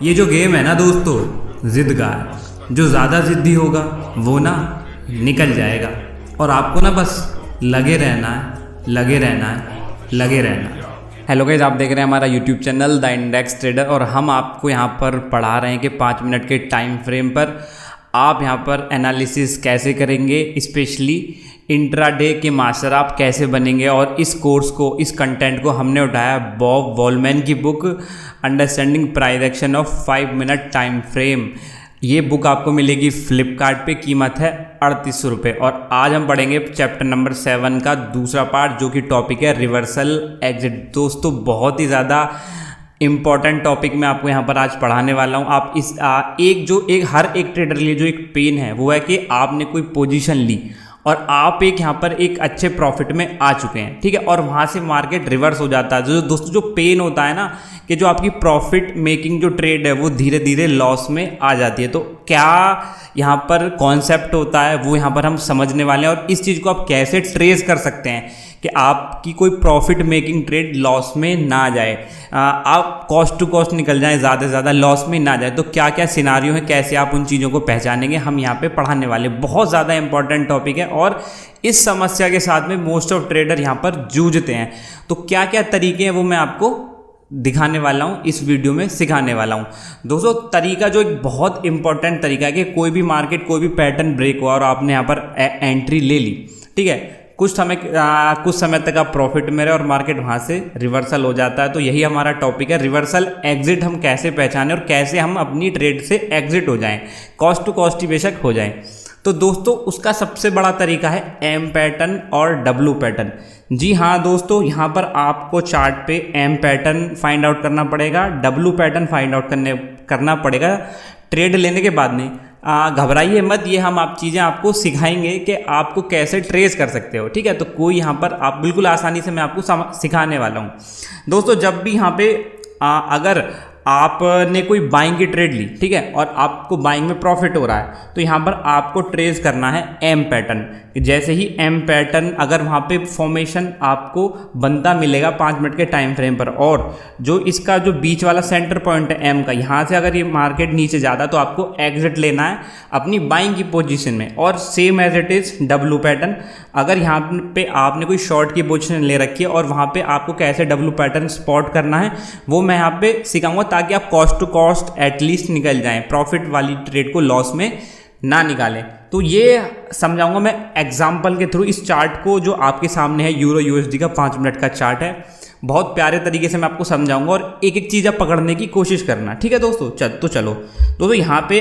ये जो गेम है ना दोस्तों, जिद का है। जो ज़्यादा जिद्दी होगा वो ना निकल जाएगा, और आपको ना बस लगे रहना है, लगे रहना है, लगे रहना है। हेलो गाइस, आप देख रहे हैं हमारा YouTube channel the index trader, और हम आपको यहाँ पर पढ़ा रहे हैं कि 5 मिनट के टाइम फ्रेम पर आप यहाँ पर एनालिसिस कैसे करेंगे, स्पेशली इंट्राडे के मास्टर आप कैसे बनेंगे। और इस कोर्स को, इस कंटेंट को हमने उठाया बॉब वॉलमैन की book understanding price action of 5 minute time frame. ये बुक आपको मिलेगी फ्लिपकार्ट पे, कीमत है 3800 रुपये। और आज हम पढ़ेंगे चैप्टर नंबर 7 का दूसरा पार्ट, जो कि टॉपिक है रिवर्सल एग्जिट। दोस्तों बहुत ही ज़्यादा इम्पॉर्टेंट टॉपिक मैं आपको यहाँ पर आज पढ़ाने वाला हूँ। आप इस हर एक ट्रेडर के लिए जो एक पेन है वो है कि आपने कोई पोजीशन ली और आप यहाँ पर एक अच्छे प्रॉफिट में आ चुके हैं, ठीक है, और वहाँ से मार्केट रिवर्स हो जाता है। जो दोस्तों जो पेन होता है ना, कि जो आपकी प्रॉफिट मेकिंग जो ट्रेड है वो धीरे धीरे लॉस में आ जाती है। तो क्या यहाँ पर कॉन्सेप्ट होता है वो यहाँ पर हम समझने वाले हैं, और इस चीज़ को आप कैसे ट्रेस कर सकते हैं कि आपकी कोई प्रॉफिट मेकिंग ट्रेड लॉस में ना जाए, आप कॉस्ट टू कॉस्ट निकल जाएं, ज़्यादा से ज़्यादा लॉस में ना जाए। तो क्या क्या सिनारियो है, कैसे आप उन चीज़ों को पहचानेंगे, हम यहाँ पे पढ़ाने वाले। बहुत ज़्यादा इंपॉर्टेंट टॉपिक है, और इस समस्या के साथ में मोस्ट ऑफ ट्रेडर यहाँ पर जूझते हैं। तो क्या क्या तरीके हैं वो मैं आपको दिखाने वाला हूँ, इस वीडियो में सिखाने वाला हूँ। दोस्तों तरीका जो एक बहुत इंपॉर्टेंट तरीका है कि कोई भी मार्केट, कोई भी पैटर्न ब्रेक हुआ और आपने यहाँ पर एंट्री ले ली, ठीक है, कुछ समय तक आप प्रॉफिट में रहे और मार्केट वहाँ से रिवर्सल हो जाता है। तो यही हमारा टॉपिक है, रिवर्सल एग्जिट हम कैसे पहचानें और कैसे हम अपनी ट्रेड से एग्जिट हो जाएं, कॉस्ट टू कॉस्ट ही बेशक हो जाएं। तो दोस्तों उसका सबसे बड़ा तरीका है एम पैटर्न और डब्ल्यू पैटर्न। जी हाँ दोस्तों, यहाँ पर आपको चार्ट पे एम पैटर्न फाइंड आउट करना पड़ेगा, डब्ल्यू पैटर्न फाइंड आउट करना पड़ेगा ट्रेड लेने के बाद में। घबराइए मत, ये हम आप चीज़ें आपको सिखाएंगे कि आपको कैसे ट्रेस कर सकते हो, ठीक है। तो कोई यहाँ पर आप बिल्कुल आसानी से मैं आपको सिखाने वाला हूँ। दोस्तों जब भी यहाँ पे अगर आपने कोई बाइंग की ट्रेड ली, ठीक है, और आपको बाइंग में प्रॉफिट हो रहा है, तो यहाँ पर आपको ट्रेस करना है एम पैटर्न। जैसे ही एम पैटर्न अगर वहाँ पे फॉर्मेशन आपको बनता मिलेगा 5 मिनट के टाइम फ्रेम पर, और जो इसका जो बीच वाला सेंटर पॉइंट है एम का, यहाँ से अगर ये मार्केट नीचे जाता तो आपको एग्जिट लेना है अपनी बाइंग की पोजीशन में। और same as it is W pattern, अगर यहाँ पे आपने कोई शॉर्ट की पोजीशन ले रखी है और वहाँ पे आपको कैसे डब्ल्यू पैटर्न स्पॉट करना है वो मैं यहाँ पे सिखाऊंगा, ताकि आप कॉस्ट टू कॉस्ट एटलीस्ट निकल जाएं, प्रॉफिट वाली ट्रेड को लॉस में ना निकालें। तो ये समझाऊंगा मैं एग्जांपल के थ्रू। इस चार्ट को जो आपके सामने है यूरो यूएसडी का 5 मिनट का चार्ट है, बहुत प्यारे तरीके से मैं आपको समझाऊंगा, और एक एक चीज़ आप पकड़ने की कोशिश करना, ठीक है दोस्तों। चलो दोस्तों यहाँ पे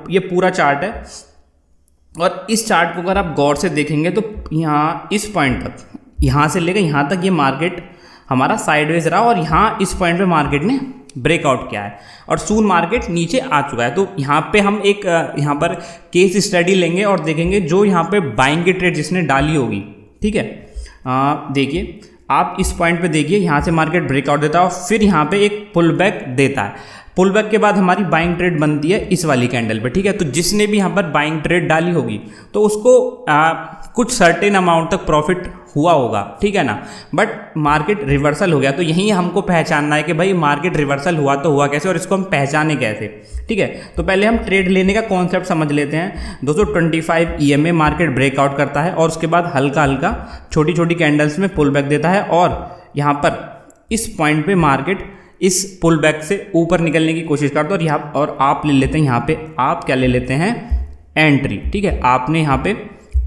ये पूरा चार्ट है, और इस चार्ट को अगर आप गौर से देखेंगे तो यहाँ इस पॉइंट तक, यहाँ से लेकर यहाँ तक ये मार्केट हमारा साइडवेज रहा, और यहाँ इस पॉइंट पे मार्केट ने ब्रेकआउट किया है और सून मार्केट नीचे आ चुका है। तो यहाँ पे हम एक यहाँ पर केस स्टडी लेंगे और देखेंगे जो यहाँ पे बाइंग की ट्रेड जिसने डाली होगी, ठीक है। देखिए आप इस पॉइंट पे देखिए, यहाँ से मार्केट ब्रेकआउट देता है और फिर यहाँ पे एक पुल बैक देता है। पुल बैक के बाद हमारी बाइंग ट्रेड बनती है इस वाली कैंडल पे, ठीक है। तो जिसने भी यहाँ पर बाइंग ट्रेड डाली होगी तो उसको कुछ सर्टेन अमाउंट तक प्रॉफिट हुआ होगा, ठीक है ना, बट मार्केट रिवर्सल हो गया। तो यही हमको पहचानना है कि भाई मार्केट रिवर्सल हुआ तो हुआ कैसे, और इसको हम पहचाने कैसे, ठीक है। तो पहले हम ट्रेड लेने का कॉन्सेप्ट समझ लेते हैं दोस्तों। 25 EMA मार्केट ब्रेकआउट करता है और उसके बाद हल्का हल्का छोटी छोटी कैंडल्स में पुल बैक देता है, और यहाँ पर इस पॉइंट पे मार्केट इस पुल बैक से ऊपर निकलने की कोशिश करता है, और आप ले लेते हैं यहाँ पे, आप क्या ले लेते हैं, एंट्री, ठीक है। आपने यहाँ पे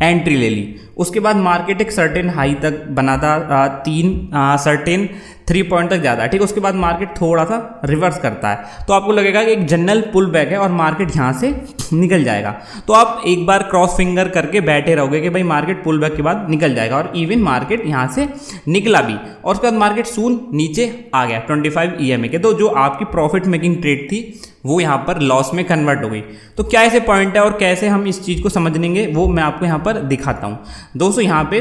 एंट्री ले ली, उसके बाद मार्केट एक सर्टेन हाई तक बनाता, सर्टेन 3 पॉइंट तक जाता है, ठीक है। उसके बाद मार्केट थोड़ा सा रिवर्स करता है, तो आपको लगेगा कि एक जनरल पुल बैक है और मार्केट यहाँ से निकल जाएगा। तो आप एक बार क्रॉस फिंगर करके बैठे रहोगे कि भाई मार्केट पुल बैक के बाद निकल जाएगा, और इवन मार्केट यहाँ से निकला भी, और उसके बाद मार्केट सून नीचे आ गया 25 EMA के। तो जो आपकी प्रॉफिट मेकिंग ट्रेड थी वो यहाँ पर लॉस में कन्वर्ट हो गई। तो क्या ऐसे पॉइंट है और कैसे हम इस चीज़ को समझेंगे वो मैं आपको यहाँ पर दिखाता हूँ। दोस्तों यहाँ पे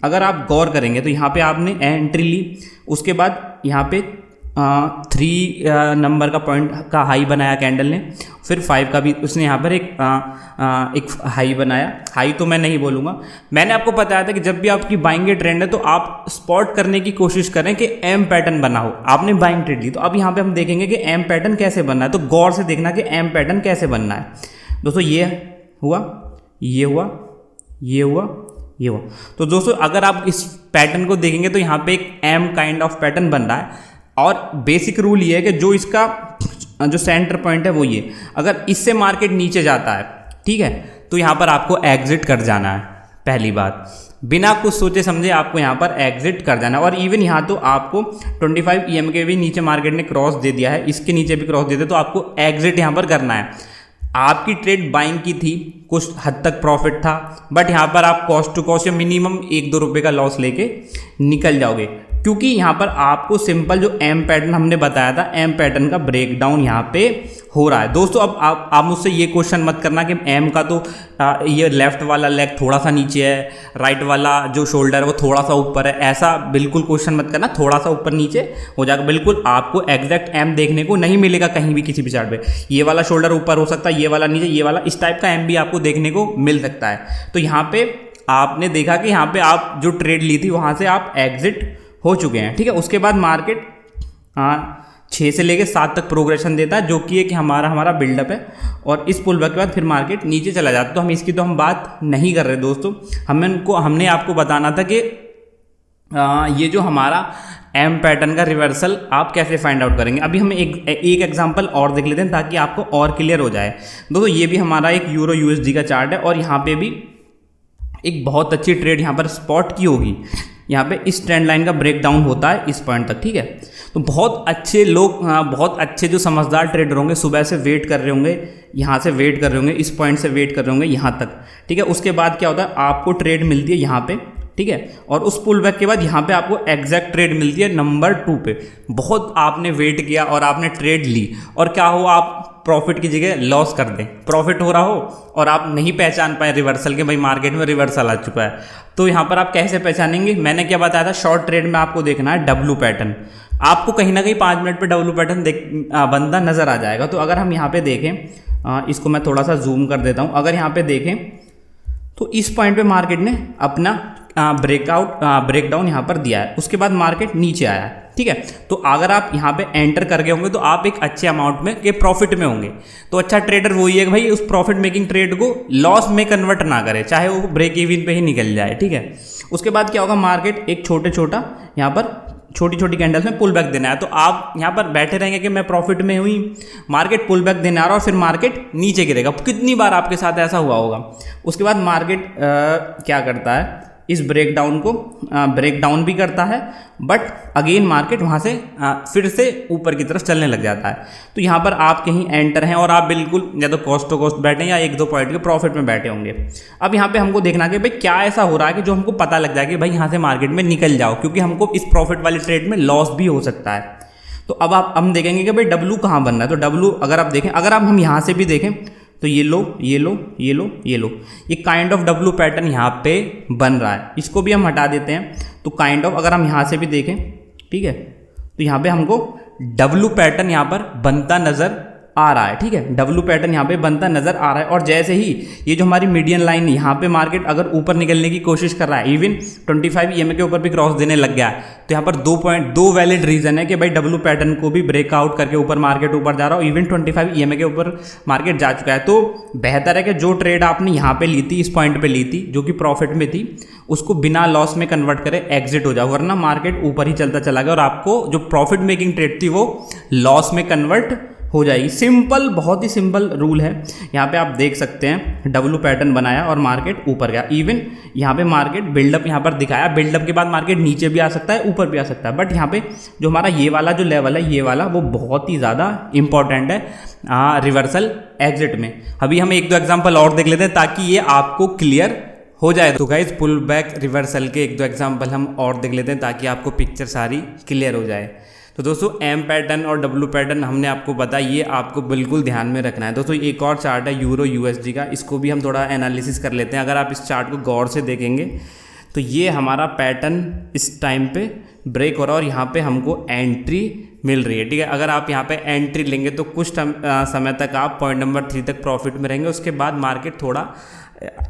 अगर आप गौर करेंगे तो यहाँ पे आपने एंट्री ली, उसके बाद यहाँ पे 3 नंबर का पॉइंट का हाई बनाया कैंडल ने, फिर 5 का भी उसने यहाँ पर एक हाई बनाया। हाई तो मैं नहीं बोलूँगा, मैंने आपको बताया था कि जब भी आपकी बाइंग के ट्रेंड है तो आप स्पॉट करने की कोशिश करें कि एम पैटर्न बना हो। आपने बाइंग ट्रेड ली तो अब यहाँ पे हम देखेंगे कि एम पैटर्न कैसे बनना है, तो गौर से देखना कि एम पैटर्न कैसे बनना है। दोस्तों ये हुआ, ये हुआ, ये हुआ, ये हुआ। तो दोस्तों अगर आप इस पैटर्न को देखेंगे तो यहाँ पे एक एम काइंड ऑफ पैटर्न बन रहा है, और बेसिक रूल ये है कि जो इसका जो सेंटर पॉइंट है वो ये, अगर इससे मार्केट नीचे जाता है, ठीक है, तो यहाँ पर आपको एग्जिट कर जाना है। पहली बात, बिना कुछ सोचे समझे आपको यहाँ पर एग्जिट कर जाना है। और इवन यहाँ तो आपको 25 EM के भी नीचे मार्केट ने क्रॉस दे दिया है, इसके नीचे भी क्रॉस दे दिया, तो आपको एग्जिट यहाँ पर करना है। आपकी ट्रेड बाइंग की थी, कुछ हद तक प्रॉफिट था, बट यहाँ पर आप कॉस्ट टू कॉस्ट या मिनिमम 1-2 रुपये का लॉस लेके निकल जाओगे, क्योंकि यहाँ पर आपको सिंपल जो एम पैटर्न हमने बताया था, एम पैटर्न का ब्रेकडाउन यहाँ पे हो रहा है। दोस्तों अब आप मुझसे ये क्वेश्चन मत करना कि एम का तो ये लेफ्ट वाला लेग थोड़ा सा नीचे है, राइट वाला जो शोल्डर है वो थोड़ा सा ऊपर है, ऐसा बिल्कुल क्वेश्चन मत करना। थोड़ा सा ऊपर नीचे हो जाएगा, बिल्कुल आपको एग्जैक्ट एम देखने को नहीं मिलेगा कहीं भी, किसी भी चार्ट पे। ये वाला शोल्डर ऊपर हो सकता है, ये वाला नीचे, ये वाला, इस टाइप का एम भी आपको देखने को मिल सकता है। तो यहाँ पे आपने देखा कि यहाँ पे आप जो ट्रेड ली थी वहाँ से आप एग्जिट हो चुके हैं, ठीक है। उसके बाद मार्केट 6 से लेकर 7 तक प्रोग्रेशन देता है, जो कि एक हमारा बिल्डअप है, और इस पुल बैक के बाद फिर मार्केट नीचे चला जाता है। तो हम इसकी तो हम बात नहीं कर रहे दोस्तों, हमने आपको बताना था कि ये जो हमारा एम पैटर्न का रिवर्सल आप कैसे फाइंड आउट करेंगे। अभी हम एक एग्जांपल और देख लेते हैं ताकि आपको और क्लियर हो जाए। दोस्तों ये भी हमारा एक यूरो USD का चार्ट है, और यहाँ पे भी एक बहुत अच्छी ट्रेड यहाँ पर स्पॉट की होगी। यहाँ पे इस ट्रेंड लाइन का ब्रेकडाउन होता है इस पॉइंट तक, ठीक है। तो बहुत अच्छे लोग, बहुत अच्छे जो समझदार ट्रेडर होंगे, सुबह से वेट कर रहे होंगे, यहाँ से वेट कर रहे होंगे, इस पॉइंट से वेट कर रहे होंगे यहाँ तक, ठीक है। उसके बाद क्या होता है, आपको ट्रेड मिलती है यहाँ पे, ठीक है, और उस पुल बैक के बाद यहाँ पे आपको एग्जैक्ट ट्रेड मिलती है नंबर 2 पे। बहुत आपने वेट किया और आपने ट्रेड ली, और क्या हो, आप प्रॉफिट की जगह लॉस कर दें, प्रॉफिट हो रहा हो और आप नहीं पहचान पाए रिवर्सल के, भाई मार्केट में रिवर्सल आ चुका है। तो यहाँ पर आप कैसे पहचानेंगे, मैंने क्या बताया था, शॉर्ट ट्रेड में आपको देखना है डब्लू पैटर्न। आपको कहीं ना कहीं 5 मिनट पे डब्लू पैटर्न बनता नजर आ जाएगा। तो अगर हम यहाँ पे देखें, इसको मैं थोड़ा सा जूम कर देता हूँ, अगर यहाँ पे देखें तो इस पॉइंट पे मार्केट ने अपना ब्रेकडाउन यहाँ पर दिया है, उसके बाद मार्केट नीचे आया है, ठीक है। तो अगर आप यहाँ पे एंटर कर गए होंगे तो आप एक अच्छे अमाउंट में के प्रॉफिट में होंगे। तो अच्छा ट्रेडर वही है कि भाई उस प्रॉफिट मेकिंग ट्रेड को लॉस में कन्वर्ट ना करे, चाहे वो ब्रेक इवन पे ही निकल जाए, ठीक है। उसके बाद क्या होगा, मार्केट एक छोटा यहाँ पर छोटी छोटी कैंडल्स में पुल बैक देना है। तो आप यहाँ पर बैठे रहेंगे कि मैं प्रॉफिट में हुई, मार्केट पुल बैक देने आ रहा है और फिर मार्केट नीचे गिरेगा। कितनी बार आपके साथ ऐसा हुआ होगा। उसके बाद मार्केट क्या करता है, इस ब्रेकडाउन को ब्रेकडाउन भी करता है, बट अगेन मार्केट वहाँ से फिर से ऊपर की तरफ चलने लग जाता है। तो यहाँ पर आप कहीं एंटर हैं और आप बिल्कुल या तो कॉस्ट टू कॉस्ट बैठे या 1-2 पॉइंट के प्रॉफिट में बैठे होंगे। अब यहाँ पे हमको देखना कि भाई क्या ऐसा हो रहा है कि जो हमको पता लग जाए कि भाई यहाँ से मार्केट में निकल जाओ, क्योंकि हमको इस प्रॉफिट वाली ट्रेड में लॉस भी हो सकता है। तो अब हम देखेंगे कि भाई डब्लू कहाँ बन रहा है। तो डब्लू अगर आप देखें, अगर हम यहाँ से भी देखें तो ये लो, ये काइंड ऑफ डब्लू पैटर्न यहाँ पे बन रहा है। इसको भी हम हटा देते हैं। तो काइंड ऑफ अगर हम यहाँ से भी देखें, ठीक है, तो यहाँ पे हमको डब्लू पैटर्न यहाँ पर बनता नजर आ रहा है, ठीक है। डब्लू पैटर्न यहाँ पे बनता नजर आ रहा है, और जैसे ही ये जो हमारी मीडियन लाइन यहाँ पे मार्केट अगर ऊपर निकलने की कोशिश कर रहा है, इवन 25 EMA के ऊपर भी क्रॉस देने लग गया है, तो यहाँ पर 2 वैलिड रीजन है कि भाई डब्लू पैटर्न को भी ब्रेकआउट करके ऊपर मार्केट ऊपर जा रहा है, इवन 25 EMA के ऊपर मार्केट जा चुका है। तो बेहतर है कि जो ट्रेड आपने यहाँ पे ली थी, इस पॉइंट पे ली थी, जो कि प्रॉफिट में थी, उसको बिना लॉस में कन्वर्ट करे एग्जिट हो जाओ, वरना मार्केट ऊपर ही चलता चला गया और आपको जो प्रॉफिट मेकिंग ट्रेड थी वो लॉस में कन्वर्ट हो जाएगी। सिंपल, बहुत ही सिंपल रूल है। यहाँ पे आप देख सकते हैं डब्लू पैटर्न बनाया और मार्केट ऊपर गया। इवन यहाँ पे मार्केट बिल्डअप यहाँ पर दिखाया, बिल्डअप के बाद मार्केट नीचे भी आ सकता है, ऊपर भी आ सकता है, बट यहाँ पे जो हमारा ये वाला जो लेवल है, ये वाला वो बहुत ही ज़्यादा इंपॉर्टेंट है रिवर्सल एग्जिट में। अभी हम 1-2 एग्जाम्पल और देख लेते हैं ताकि ये आपको क्लियर हो जाए। तो गाइस पुल बैक रिवर्सल के 1-2 एग्जाम्पल हम और देख लेते हैं ताकि आपको पिक्चर सारी क्लियर हो जाए। तो दोस्तों एम पैटर्न और डब्लू पैटर्न हमने आपको बताया, ये आपको बिल्कुल ध्यान में रखना है। दोस्तों एक और चार्ट है यूरो USD का, इसको भी हम थोड़ा एनालिसिस कर लेते हैं। अगर आप इस चार्ट को गौर से देखेंगे तो ये हमारा पैटर्न इस टाइम पे ब्रेक हो रहा है और यहाँ पे हमको एंट्री मिल रही है, ठीक है। अगर आप यहाँ पे एंट्री लेंगे तो कुछ समय तक आप पॉइंट नंबर 3 तक प्रॉफिट में रहेंगे, उसके बाद मार्केट थोड़ा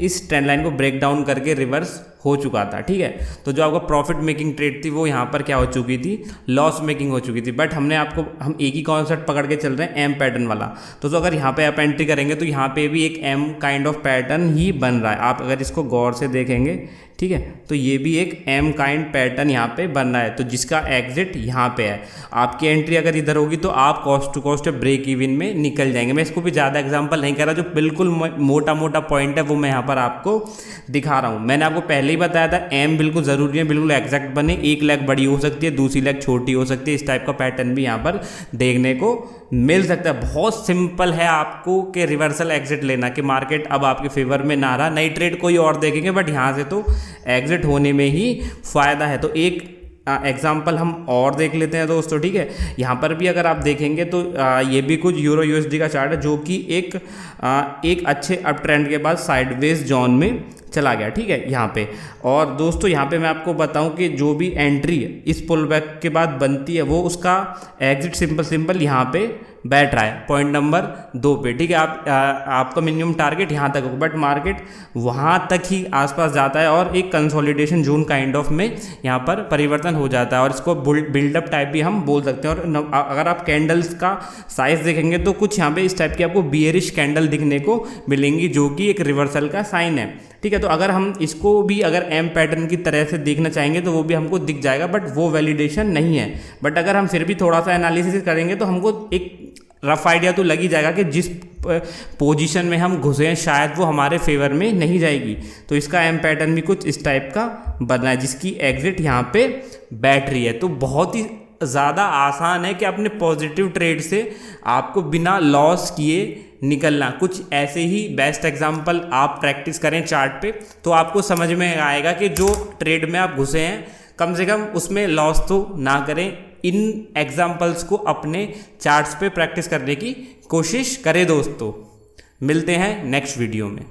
इस ट्रेंड लाइन को ब्रेक डाउन करके रिवर्स हो चुका था, ठीक है। तो जो आपका प्रॉफिट मेकिंग ट्रेड थी वो यहाँ पर क्या हो चुकी थी, लॉस मेकिंग हो चुकी थी। बट हम एक ही कॉन्सेप्ट पकड़ के चल रहे हैं, एम पैटर्न वाला। तो अगर यहाँ पे आप एंट्री करेंगे तो यहाँ पे भी एक एम काइंड ऑफ पैटर्न ही बन रहा है। आप अगर इसको गौर से देखेंगे, ठीक है, तो ये भी एक एम काइंड पैटर्न यहाँ पे बन रहा है, तो जिसका एग्जिट यहाँ पे है। आपकी एंट्री अगर इधर होगी तो आप cost to cost break even में निकल जाएंगे। मैं इसको भी ज़्यादा एग्जांपल नहीं कर रहा, जो बिल्कुल मोटा मोटा पॉइंट है वो मैं यहाँ पर आपको दिखा रहा हूँ। मैंने आपको पहले ही बताया था एम बिल्कुल ज़रूरी है, बिल्कुल एग्जैक्ट बने। एक लेग बड़ी हो सकती है, दूसरी लेग छोटी हो सकती है। इस टाइप का पैटर्न भी यहाँ पर देखने को मिल सकता है। बहुत सिंपल है आपको कि रिवर्सल एग्जिट लेना, कि मार्केट अब आपके फेवर में ना रहा, नई ट्रेड कोई और देखेंगे, बट यहाँ से तो एग्जिट होने में ही फ़ायदा है। तो एक एग्जाम्पल हम और देख लेते हैं दोस्तों, ठीक है। यहाँ पर भी अगर आप देखेंगे तो ये भी कुछ यूरो यूएसडी का चार्ट है, जो कि एक अच्छे अप ट्रेंड के बाद साइडवेज जोन में चला गया, ठीक है, यहाँ पे। और दोस्तों यहाँ पे मैं आपको बताऊं कि जो भी एंट्री इस पुल बैक के बाद बनती है वो उसका एग्जिट सिंपल यहाँ पे बैठ रहा है पॉइंट नंबर 2 पे, ठीक है। आपका मिनिमम टारगेट यहाँ तक होगा, बट मार्केट वहाँ तक ही आसपास जाता है और एक कंसोलिडेशन जोन काइंड ऑफ में यहाँ पर परिवर्तन हो जाता है, और इसको बिल्डअप टाइप भी हम बोल सकते हैं। और अगर आप कैंडल्स का साइज देखेंगे तो कुछ यहाँ पे इस टाइप की आपको बियरिश कैंडल दिखने को मिलेंगी, जो कि एक रिवर्सल का साइन है, ठीक है। तो अगर हम इसको भी अगर एम पैटर्न की तरह से देखना चाहेंगे तो वो भी हमको दिख जाएगा, बट वो वैलिडेशन नहीं है। बट अगर हम फिर भी थोड़ा सा एनालिसिस करेंगे तो हमको एक रफ आइडिया तो लग ही जाएगा कि जिस पोजीशन में हम घुसे हैं शायद वो हमारे फेवर में नहीं जाएगी। तो इसका एम पैटर्न भी कुछ इस टाइप का बनना है, जिसकी एग्जिट यहाँ पे बैठ रही है। तो बहुत ही ज़्यादा आसान है कि अपने पॉजिटिव ट्रेड से आपको बिना लॉस किए निकलना। कुछ ऐसे ही बेस्ट एग्जांपल आप प्रैक्टिस करें चार्ट पे, तो आपको समझ में आएगा कि जो ट्रेड में आप घुसे हैं कम से कम उसमें लॉस तो ना करें। इन एग्जांपल्स को अपने चार्ट्स पे प्रैक्टिस करने की कोशिश करें दोस्तों। मिलते हैं नेक्स्ट वीडियो में।